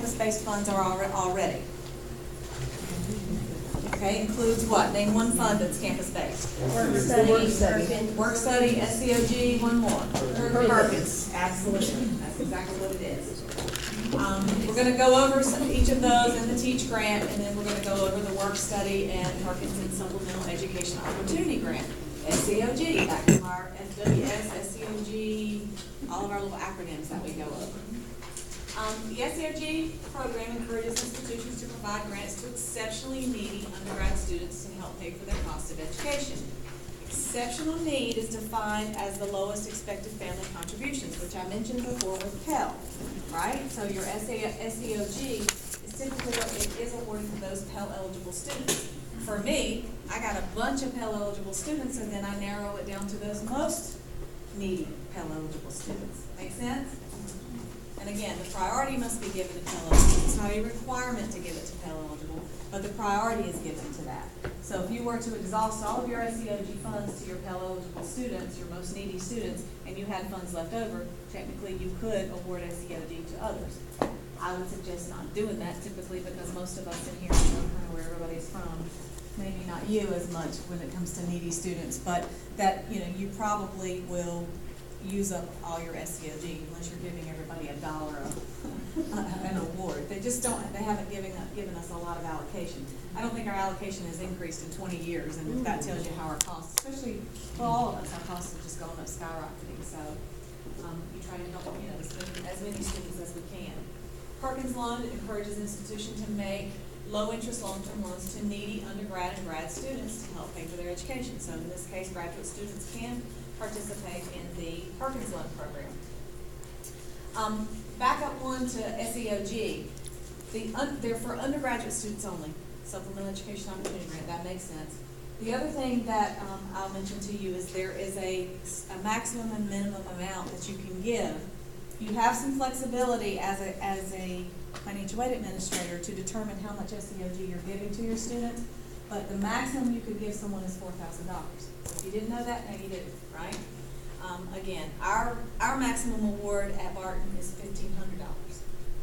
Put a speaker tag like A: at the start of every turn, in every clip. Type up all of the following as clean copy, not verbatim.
A: campus-based funds are already? Okay, includes what? Name one fund that's campus-based. Work study, SCOG, one more. Perkins. Absolutely, that's exactly what it is. We're gonna go over each of those in the Teach grant, and then we're gonna go over the work study and Parkinson Supplemental Education Opportunity Grant. SCOG, back to our SWS, SCOG, all of our little acronyms that we go over. The SCOG program encourages institutions to provide grants to exceptionally needy undergrad students to help pay for their cost of education. Exceptional need is defined as the lowest expected family contributions, which I mentioned before with Pell, right? So your SCOG is typically what it is awarded to those Pell eligible students. For me, I got a bunch of Pell eligible students, and then I narrow it down to those most needy Pell eligible students. Make sense? And again, the priority must be given to Pell eligible. It's not a requirement to give it to Pell eligible, but the priority is given to that. So if you were to exhaust all of your SCOG funds to your Pell eligible students, your most needy students, and you had funds left over, technically you could award SCOG to others. I would suggest not doing that typically because most of us in here know kind of where everybody's from. Maybe not you as much when it comes to needy students, but that, you know, you probably will use up all your SCOG unless you're giving everybody $1 an award. They just don't, they haven't given us a lot of allocation. I don't think our allocation has increased in 20 years, and if that tells you how our costs, especially, well, all of us, our costs have just gone up skyrocketing, so you try to help, you know, as many students as we can. Perkins Loan encourages institutions to make low-interest long-term loans to needy undergrad and grad students to help pay for their education. So in this case, graduate students can participate in the Perkins Loan program. Back up one to SEOG. They're for undergraduate students only, Supplemental Education Opportunity Grant, that makes sense. The other thing that I'll mention to you is there is a maximum and minimum amount that you can give. You have some flexibility as a financial aid administrator to determine how much SEOG you're giving to your student, but the maximum you could give someone is $4,000. So if you didn't know that, now you do, right? Again, our maximum award at Barton is $1,500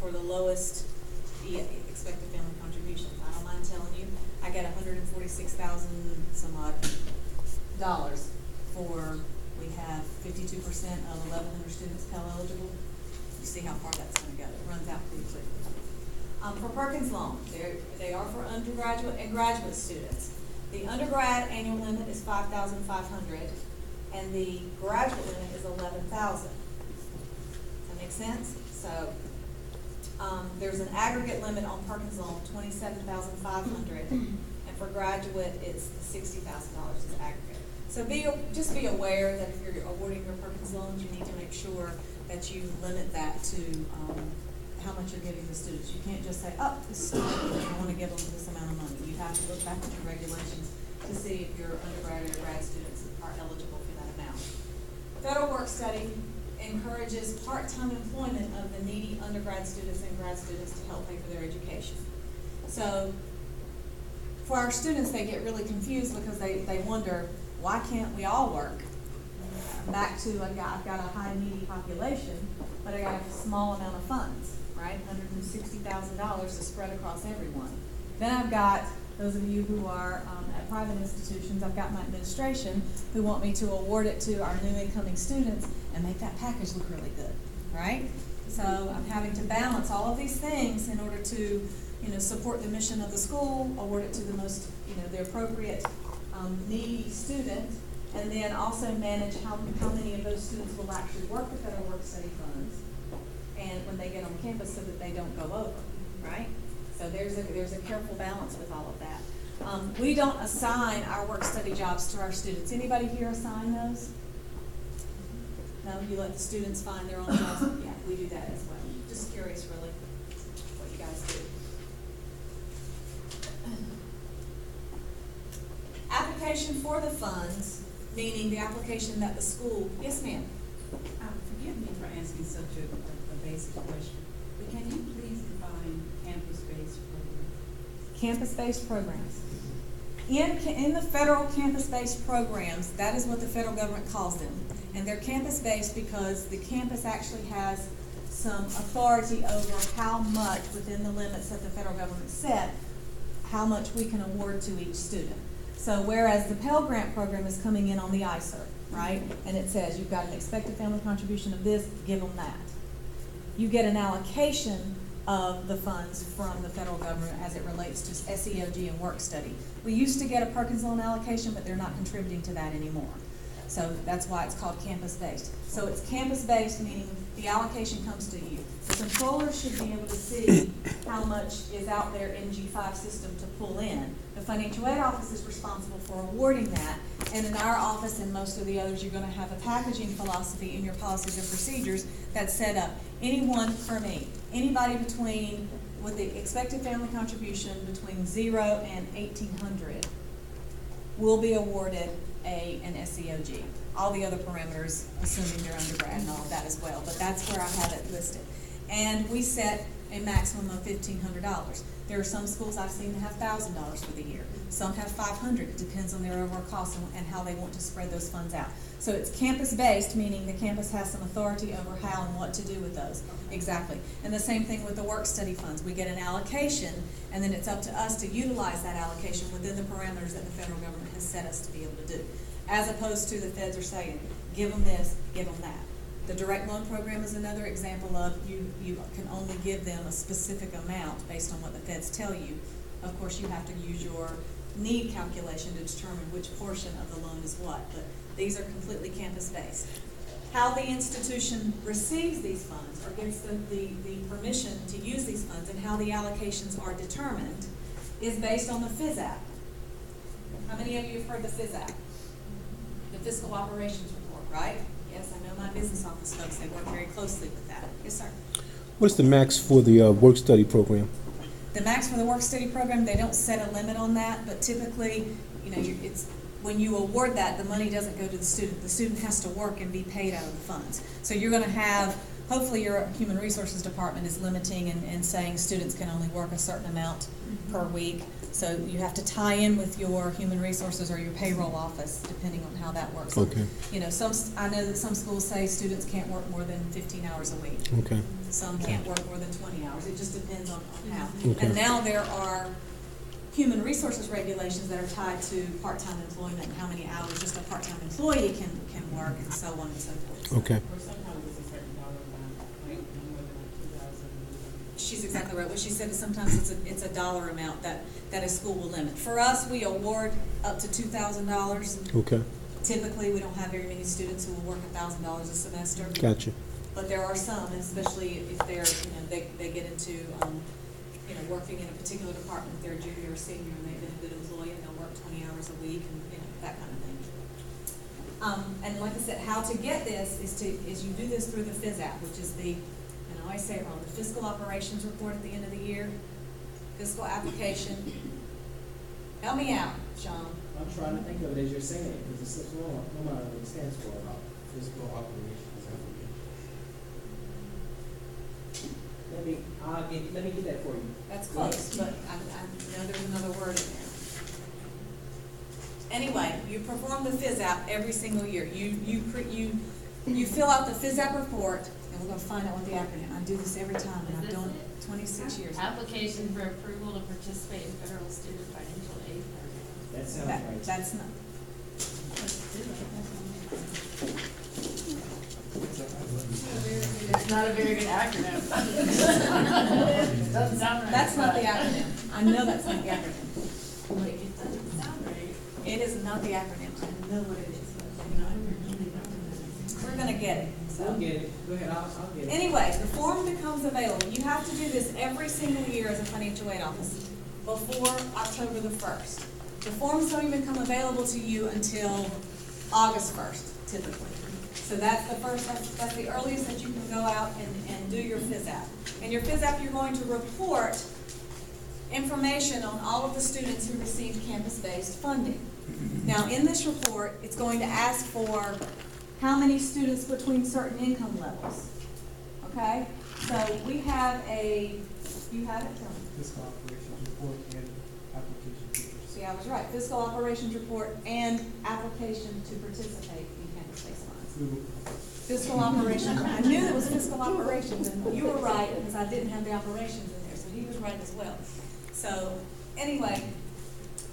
A: for the lowest expected family contributions. I don't mind telling you, I get $146,000 some odd dollars for, we have 52% of 1,100 students Pell eligible. You see how far that's going to go. It runs out pretty quickly. For Perkins Loan, they are for undergraduate and graduate students. The undergrad annual limit is $5,500, and the graduate limit is $11,000. Does that make sense? So there's an aggregate limit on Perkins Loan, $27,500, and for graduate, it's $60,000 is aggregate. So just be aware that if you're awarding your Perkins loans, you need to make sure that you limit that to how much you're giving the students. You can't just say, oh, this student, I want to give them this amount of money. You have to look back at your regulations to see if your undergrad or grad students are eligible for that amount. Federal Work Study encourages part-time employment of the needy undergrad students and grad students to help pay for their education. So for our students, they get really confused because they wonder, why can't we all work? Back to, I've got a high needy population, but I got a small amount of funds, right? $160,000 to spread across everyone. Then I've got those of you who are at private institutions, I've got my administration who want me to award it to our new incoming students and make that package look really good, right? So I'm having to balance all of these things in order to, support the mission of the school, award it to the most, the appropriate needy student, and then also manage how many of those students will actually work the Federal Work Study funds and when they get on campus so that they don't go over, right? So there's a careful balance with all of that. We don't assign our work study jobs to our students. Anybody here assign those? No, you let the students find their own jobs? Yeah, we do that as well. Just curious really what you guys do. Application for the funds, meaning the application that the school, yes ma'am?
B: Forgive me for asking such a basic question, but can you please define campus-based programs?
A: Campus-based programs. In the federal campus-based programs, that is what the federal government calls them. And they're campus-based because the campus actually has some authority over how much, within the limits that the federal government set, how much we can award to each student. So whereas the Pell Grant program is coming in on the ISER, right? And it says you've got an expected family contribution of this, give them that. You get an allocation of the funds from the federal government as it relates to SEOG and work study. We used to get a Perkins loan allocation, but they're not contributing to that anymore. So that's why it's called campus-based. So it's campus-based, meaning the allocation comes to you. The controller should be able to see how much is out there in G5 system to pull in. The financial aid office is responsible for awarding that. And in our office and most of the others, you're going to have a packaging philosophy in your policies and procedures that's set up. Anyone for me, anybody between, with the expected family contribution between 0 and 1,800 will be awarded an SEOG. All the other parameters, assuming they're undergrad and all of that as well, but that's where I have it listed. And we set a maximum of $1,500. There are some schools I've seen that have $1,000 for the year. Some have $500. It depends on their overall cost and how they want to spread those funds out. So it's campus-based, meaning the campus has some authority over how and what to do with those. Exactly. And the same thing with the work study funds. We get an allocation, and then it's up to us to utilize that allocation within the parameters that the federal government has set us to be able to do. As opposed to the feds are saying, give them this, give them that. The direct loan program is another example of you can only give them a specific amount based on what the feds tell you. Of course, you have to use your need calculation to determine which portion of the loan is what, but these are completely campus-based. How the institution receives these funds or gets the permission to use these funds and how the allocations are determined is based on the FISAP. How many of you have heard the FISAP? The Fiscal Operations Report, right? Yes, I know my business office folks, they work very closely with that. Yes, sir.
C: What's the max for the work study program?
A: The max for the work study program, they don't set a limit on that, but typically, it's when you award that, the money doesn't go to the student. The student has to work and be paid out of the funds. So you're going to have, hopefully your human resources department is limiting and saying students can only work a certain amount per week. So you have to tie in with your human resources or your payroll office, depending on how that works.
C: Okay.
A: I know that some schools say students can't work more than 15 hours a week.
C: Okay.
A: Some can't work more than 20 hours. It just depends on how.
C: Okay.
A: And now there are human resources regulations that are tied to part-time employment and how many hours just a part-time employee can work and so on and so forth.
C: Okay.
B: Or sometimes it's a certain dollar amount, like no more than 2,000.
A: She's exactly right. What she said is sometimes it's a dollar amount that a school will limit. For us, we award up to $2,000.
C: Okay.
A: Typically, we don't have very many students who will work $1,000 a semester.
C: Gotcha.
A: But there are some, especially if they're, they get into, working in a particular department, if they're a junior or senior, and they've been a good employee, and they'll work 20 hours a week, and, that kind of thing. And like I said, how to get this is you do this through the FISAP, which is and I always say it wrong, the Fiscal Operations Report at the end of the year, fiscal application. Help me out, Sean.
D: I'm trying to think of it as you're saying it, because it's such no matter what it stands for. Fiscal operations. Let me get that for you.
A: That's close, but I know there's another word in there. Anyway, you perform the FISAP every single year. You fill out the FISAP report, and we're going to find out what the acronym. I do this every time, and I've done it 26 years.
E: Application for approval to participate in federal student financial aid program.
D: That sounds right.
A: That's not.
E: It's not a very good acronym. Doesn't sound right.
A: That's not the acronym. I know that's not the acronym.
E: Like, it doesn't sound right.
A: It is not the acronym. I know what it is. We're going to get it. So.
D: I'll get it. Go ahead, I'll get it.
A: Anyway, the form becomes available. You have to do this every single year as a financial aid officer before October the 1st. The forms don't even come available to you until August 1st, typically. So that's the first, that's the earliest that you can go out and do your FISAP. And your FISAP, you're going to report information on all of the students who received campus-based funding. Now, in this report, it's going to ask for how many students between certain income levels. Okay? So we have you have it? Tell me.
F: Fiscal operations report and application to
A: See, I was right. Fiscal operations report and application to participate in campus-based funds. Fiscal operations, I knew it was fiscal operations, and you were right, because I didn't have the operations in there, so he was right as well. So, anyway,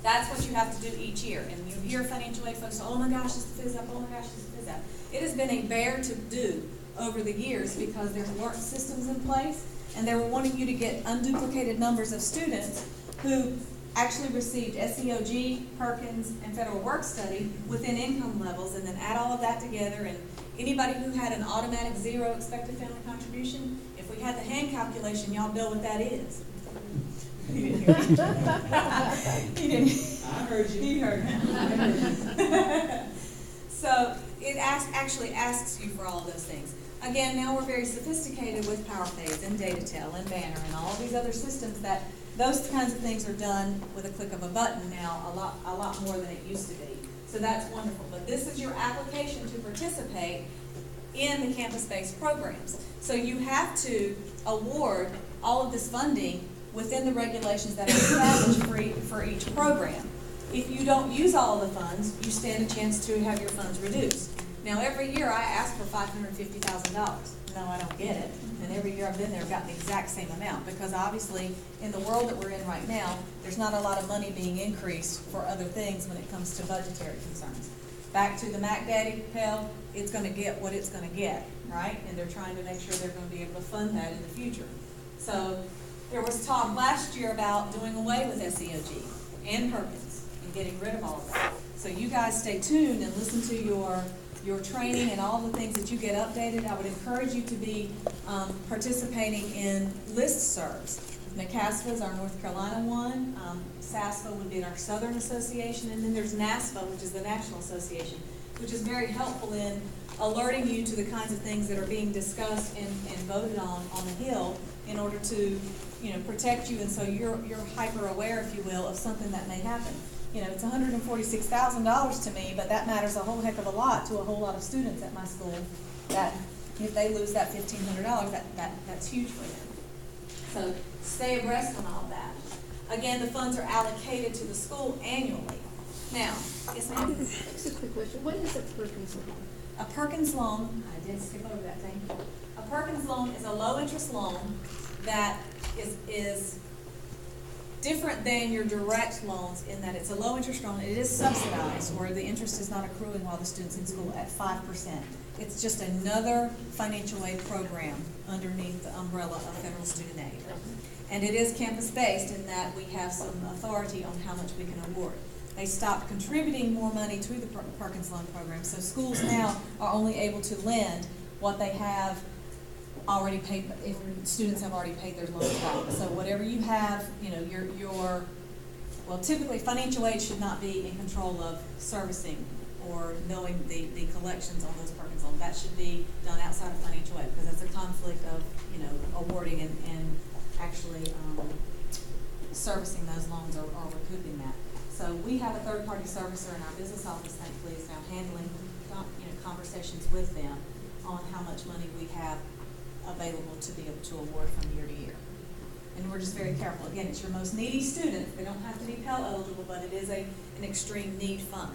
A: that's what you have to do each year, and you hear financial aid folks, oh my gosh, it's the FISAP, oh my gosh, it's the FISAP. It has been a bear to do over the years, because there weren't systems in place, and they were wanting you to get unduplicated numbers of students who actually received SEOG, Perkins, and Federal Work Study within income levels, and then add all of that together, and anybody who had an automatic 0 expected family contribution, if we had the hand calculation, y'all know what that is. He didn't hear me. He didn't.
D: I heard you.
A: He heard me. So it actually asks you for all of those things. Again, now we're very sophisticated with PowerPays and DataTel and Banner and all of these other systems that those kinds of things are done with a click of a button now, a lot more than it used to be. So that's wonderful. But this is your application to participate in the campus-based programs. So you have to award all of this funding within the regulations that are established for each program. If you don't use all of the funds, you stand a chance to have your funds reduced. Now, every year I ask for $550,000. No, I don't get it. And every year I've been there, I've gotten the exact same amount, because obviously, in the world that we're in right now, there's not a lot of money being increased for other things when it comes to budgetary concerns. Back to the Mac Daddy Pell, it's gonna get what it's gonna get, right? And they're trying to make sure they're gonna be able to fund that in the future. So, there was talk last year about doing away with SEOG and Perkins and getting rid of all of that. So you guys stay tuned and listen to your training and all the things that you get updated. I would encourage you to be participating in listservs. NACASFA is our North Carolina one. SASFA would be our Southern Association, and then there's NASFA, which is the National Association, which is very helpful in alerting you to the kinds of things that are being discussed and voted on the Hill in order to, protect you, and so you're hyper aware, if you will, of something that may happen. It's $146,000 to me, but that matters a whole heck of a lot to a whole lot of students at my school, that if they lose that $1,500, that's huge for them. So stay abreast on all that. Again, the funds are allocated to the school annually. Now, yes ma'am?
G: Just a quick question. What is a Perkins loan?
A: A Perkins loan, I did skip over that, thank you. A Perkins loan is a low-interest loan that is different than your direct loans in that it's a low-interest loan. It is subsidized, where the interest is not accruing while the student's in school at 5%. It's just another financial aid program underneath the umbrella of federal student aid. And it is campus-based in that we have some authority on how much we can award. They stopped contributing more money to the Perkins loan program, so schools now are only able to lend what they have already paid, if students have already paid their loans back. So whatever you have, typically financial aid should not be in control of servicing or knowing the collections on those Perkins loans. That should be done outside of financial aid, because that's a conflict of, awarding and actually servicing those loans or recouping that. So we have a third-party servicer in our business office, thankfully, is now handling, conversations with them on how much money we have available to be able to award from year to year. And we're just very careful. Again, it's your most needy students. They don't have to be Pell eligible, but it is an extreme need fund.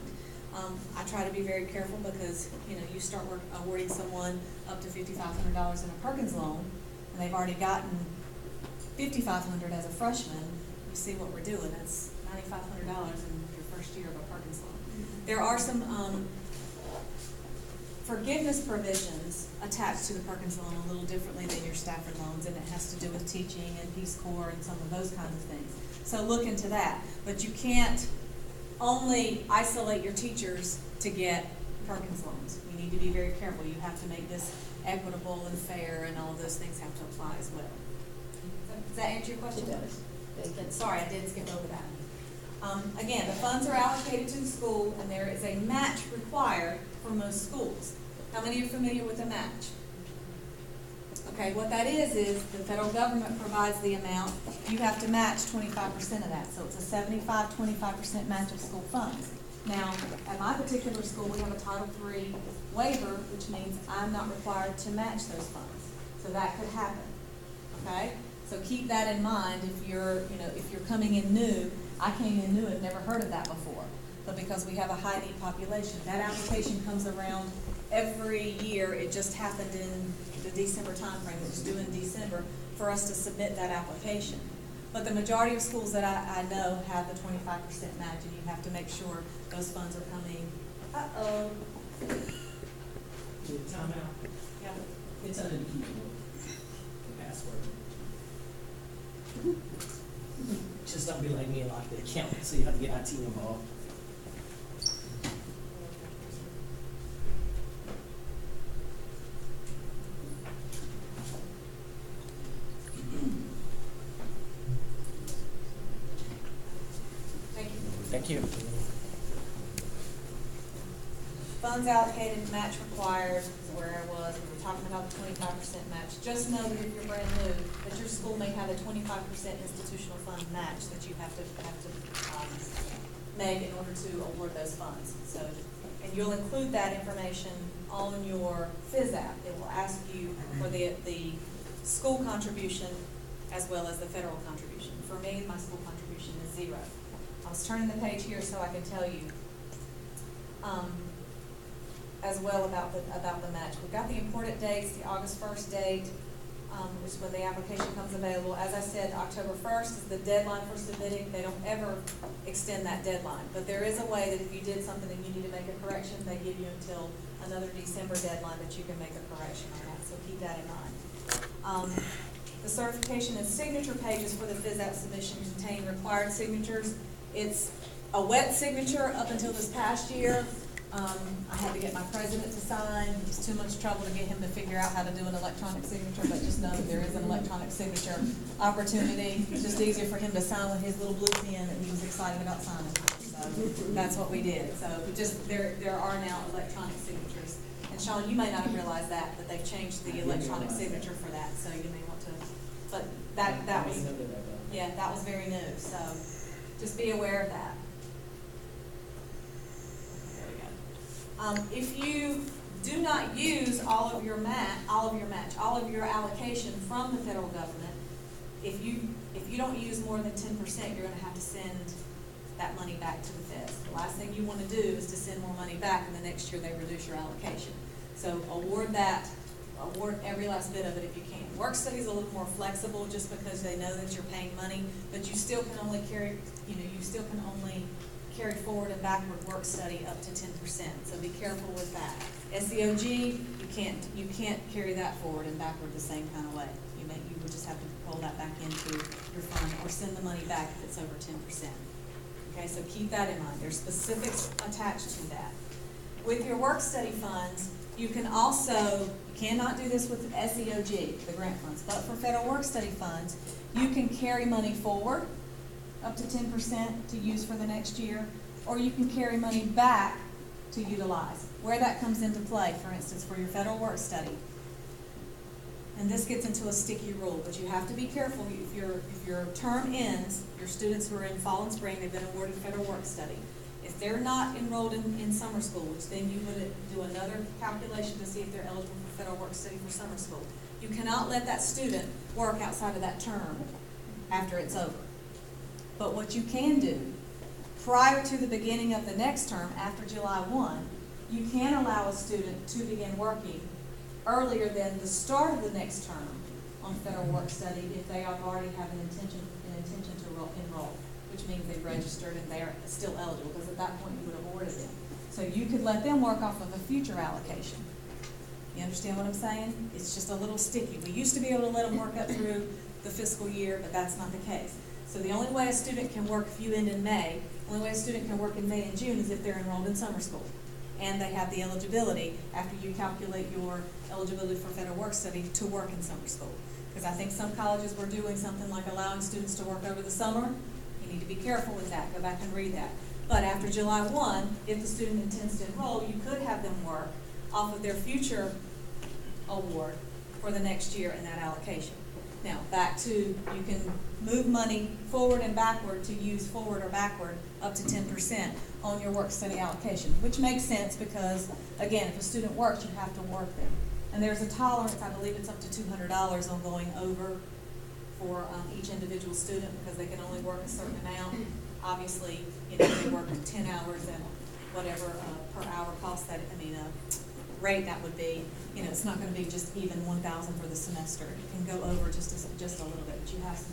A: I try to be very careful because, you start awarding someone up to $5,500 in a Perkins loan, and they've already gotten $5,500 as a freshman. You see what we're doing. That's $9,500 in your first year of a Perkins loan. There are some forgiveness provisions attached to the Perkins loan a little differently than your Stafford loans, and it has to do with teaching and Peace Corps and some of those kinds of things. So look into that. But you can't only isolate your teachers to get Perkins loans. You need to be very careful. You have to make this equitable and fair, and all of those things have to apply as well. Does that answer your question?
G: It does. Thank you.
A: Sorry, I did skip over that. Again, the funds are allocated to the school, and there is a match required for most schools. How many are familiar with a match? Okay, what that is the federal government provides the amount. You have to match 25% of that. So it's a 75-25% match of school funds. Now, at my particular school, we have a Title III waiver, which means I'm not required to match those funds. So that could happen, okay? So keep that in mind if you're coming in new. I came in new and never heard of that before. But because we have a high need population, that application comes around every year, it just happened in the December timeframe, it was due in December, for us to submit that application. But the majority of schools that I know have the 25% match, and you have to make sure those funds are coming. Uh-oh.
D: Time out.
A: Yeah.
D: It's under the keyboard. The password. Just don't be like me and lock the account, so you have to get IT involved.
A: Thank you.
D: Thank you.
A: Funds allocated, match required, is where I was, we were talking about the 25% match. Just know that if you're brand new, that your school may have a 25% institutional fund match that you have to make in order to award those funds. So, and you'll include that information on your phys app. It will ask you for the school contribution as well as the federal contribution. For me, my school contribution is 0. I was turning the page here so I can tell you as well about the match. We've got the important dates, the August 1st date, which is when the application comes available. As I said, October 1st is the deadline for submitting. They don't ever extend that deadline. But there is a way that if you did something and you need to make a correction, they give you until another December deadline that you can make a correction on that. So keep that in mind. The certification and signature pages for the phys app submission contain required signatures. It's a wet signature up until this past year. I had to get my president to sign. It was too much trouble to get him to figure out how to do an electronic signature, but just know that there is an electronic signature opportunity. It's just easier for him to sign with his little blue pen that he was excited about signing. So that's what we did. So just there are now electronic signatures. And Sean, you may not have realized that, but they've changed the electronic signature for that, so you may want to, but that was, yeah, that was very new. So just be aware of that. If you do not use all of your allocation from the federal government, if you don't use more than 10%, you're going to have to send that money back to the feds. The last thing you want to do is to send more money back, and the next year they reduce your allocation. So award every last bit of it if you can. Work study is a little more flexible just because they know that you're paying money, but you still can only carry forward and backward work study up to 10%. So be careful with that. SEOG, you can't carry that forward and backward the same kind of way. You would just have to pull that back into your fund or send the money back if it's over 10%. Okay, so keep that in mind. There's specifics attached to that. With your work study funds, you can also, you cannot do this with SEOG, the grant funds, but for federal work study funds, you can carry money forward up to 10% to use for the next year, or you can carry money back to utilize. Where that comes into play, for instance, for your federal work study, and this gets into a sticky rule, but you have to be careful. If your term ends, your students who are in fall and spring, they've been awarded federal work study. If they're not enrolled in summer school, which then you would do another calculation to see if they're eligible for federal work study for summer school, you cannot let that student work outside of that term after it's over. But what you can do, prior to the beginning of the next term, after July 1, you can allow a student to begin working earlier than the start of the next term on federal work study if they already have an intention to enroll, which means they've registered and they're still eligible, because at that point you would have awarded them. So you could let them work off of a future allocation. You understand what I'm saying? It's just a little sticky. We used to be able to let them work up through the fiscal year, but that's not the case. So the only way a student can work, if you end in May, the only way a student can work in May and June is if they're enrolled in summer school. And they have the eligibility, after you calculate your eligibility for federal work study, to work in summer school. Because I think some colleges were doing something like allowing students to work over the summer. You need to be careful with that. Go back and read that. But after July 1, if the student intends to enroll, you could have them work off of their future award for the next year in that allocation. Now, back to, you can move money forward and backward to use forward or backward up to 10% on your work study allocation, which makes sense because, again, if a student works, you have to work them. And there's a tolerance, I believe it's up to $200 on going over for each individual student, because they can only work a certain amount. Obviously, you know, they work 10 hours and whatever per hour costs that, great that would be. You know, it's not gonna be just even 1,000 for the semester. It can go over just a little bit, but you have some